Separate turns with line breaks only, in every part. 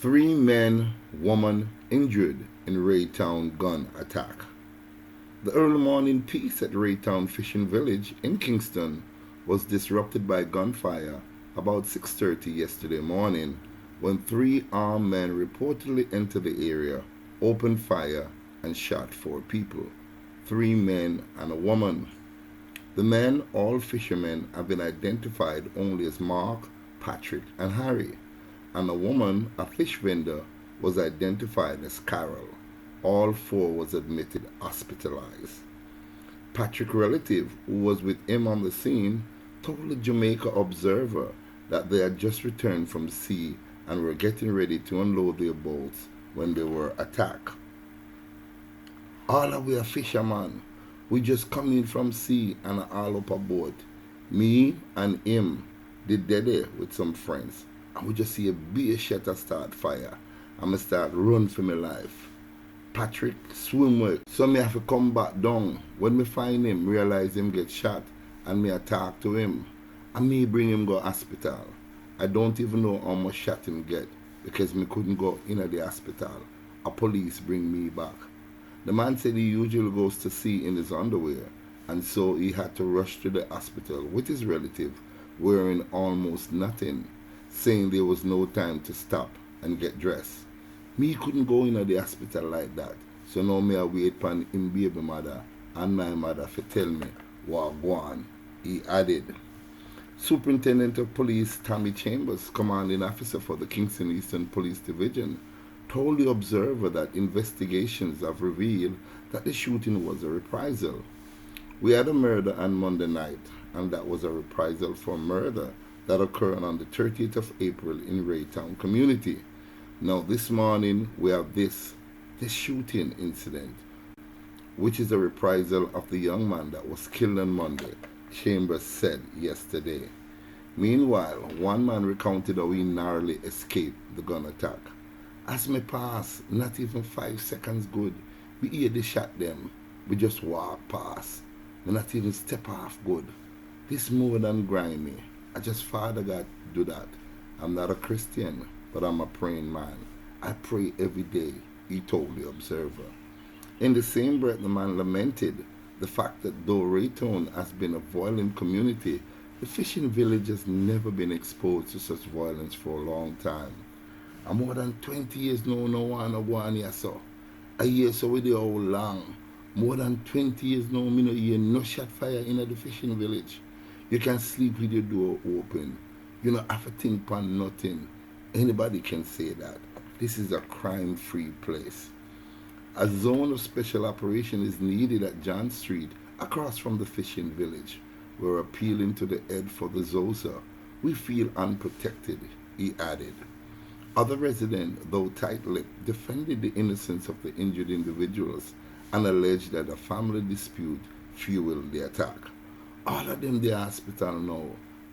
Three men, woman injured in Rae Town gun attack. The early morning peace at Rae Town Fishing Village in Kingston was disrupted by gunfire about 6:30 yesterday morning when three armed men reportedly entered the area, opened fire, and shot four people, three men and a woman. The men, all fishermen, have been identified only as Mark, Patrick, and Harry, and the woman, a fish vendor, was identified as Carol. All four was admitted hospitalized. Patrick's relative, who was with him on the scene, told the Jamaica Observer that they had just returned from sea and were getting ready to unload their boats when they were attacked. All of we are fishermen. We just come in from sea and all up a boat. Me and him did there with some friends. And we just see a big shutter start fire. And I start run for my life. Patrick swim well. So me have to come back down. When me find him, realize him get shot. And me I talk to him. And me bring him go hospital. I don't even know how much shot him get. Because me couldn't go in at the hospital. A police bring me back. The man said he usually goes to sea in his underwear, and so he had to rush to the hospital with his relative, wearing almost nothing, saying there was no time to stop and get dressed. Me couldn't go in at the hospital like that, so now me I wait upon him baby mother and my mother to tell me what go on. He added. Superintendent of Police Tommy Chambers, commanding officer for the Kingston Eastern Police Division, told the Observer that investigations have revealed that the shooting was a reprisal. We had a murder on Monday night, and that was a reprisal for murder that occurred on the 30th of April in Rae Town community. Now this morning we have this shooting incident, which is a reprisal of the young man that was killed on Monday, Chambers said yesterday. Meanwhile, one man recounted how he narrowly escaped the gun attack. As me pass, not even 5 seconds good, we hear the shot them. We just walk past. We not even step off good. This more than grimy. I just Father God do that. I'm not a Christian, but I'm a praying man. I pray every day, he told the Observer. In the same breath, the man lamented the fact that though Rae Town has been a violent community, the fishing village has never been exposed to such violence for a long time. I'm more than 20 years now, no one no go on here so. A year so with the how long. More than 20 years now, me no hear no shot fire in the fishing village. You can sleep with your door open. You know, have to think upon nothing. Anybody can say that. This is a crime-free place. A zone of special operation is needed at John Street, across from the fishing village. We're appealing to the head for the Zosa. We feel unprotected, he added. Other residents, though tight-lipped, defended the innocence of the injured individuals and alleged that a family dispute fueled the attack. All of them the hospital now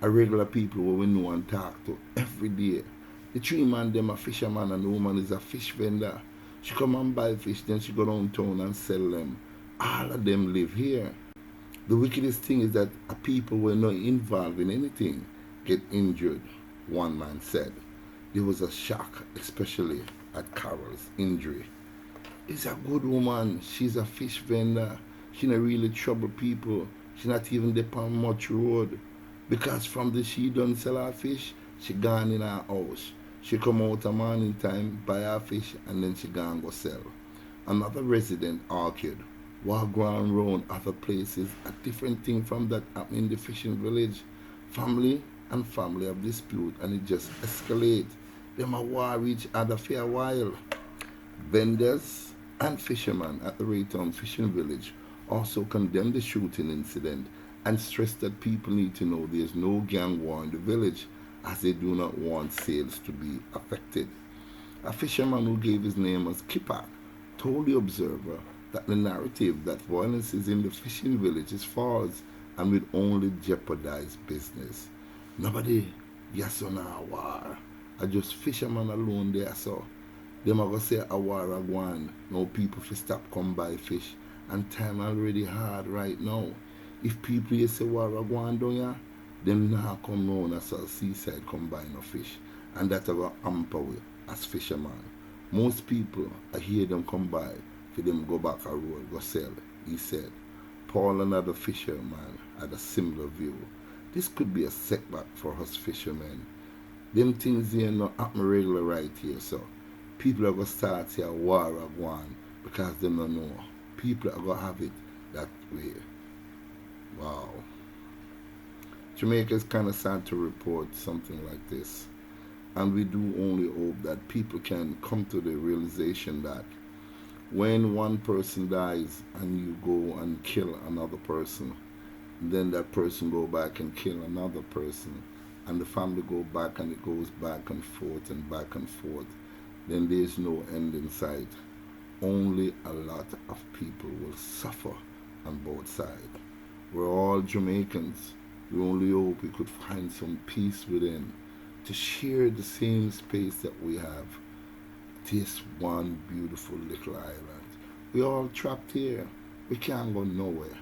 are regular people who we know and talk to every day. The three man them a fisherman and the woman is a fish vendor. She come and buy fish, then she go downtown and sell them. All of them live here. The wickedest thing is that people who are not involved in anything get injured, one man said. There was a shock, especially at Carol's injury. She's a good woman. She's a fish vendor. She not really trouble people. She not even depend much road. Because from the she done sell her fish, she gone in her house. She come out a morning time, buy her fish, and then she gone go sell. Another resident argued, while going around other places, a different thing from that happened in the fishing village. Family and family have dispute, and it just escalate. Them a war each other for a while. Vendors and fishermen at the Rae Town Fishing Village also condemned the shooting incident and stressed that people need to know there is no gang war in the village, as they do not want sales to be affected. A fisherman who gave his name as Kipak told the Observer that the narrative that violence is in the fishing village is false and will only jeopardize business. Nobody, yes or no, war. I just fishermen alone there, so. Them are going to say a war a gone. Now people fi stop come buy fish. And time already hard right now. If people here say war a gone down here, them now come round as a seaside come buy no fish. And that will hamper we as fishermen. Most people, I hear them come by for them go back a road, go sell. He said. Paul, another fisherman, had a similar view. This could be a setback for us fishermen. Them things here not happen regular right here, so people are gonna start here war of one because they don't know. People are gonna have it that way. Wow. Jamaica is kind of sad to report something like this. And we do only hope that people can come to the realization that when one person dies and you go and kill another person, then that person go back and kill another person, and the family go back and it goes back and back and forth, then there's no end in sight. Only a lot of people will suffer on both sides. We're all Jamaicans. We only hope we could find some peace within to share the same space that we have. This one beautiful little island. We all trapped here. We can't go nowhere.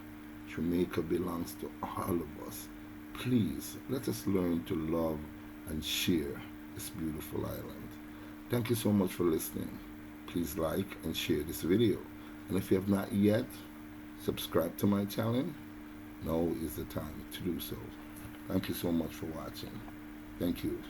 Jamaica belongs to all of us. Please, let us learn to love and share this beautiful island. Thank you so much for listening. Please like and share this video. And if you have not yet subscribed to my channel, now is the time to do so. Thank you so much for watching. Thank you.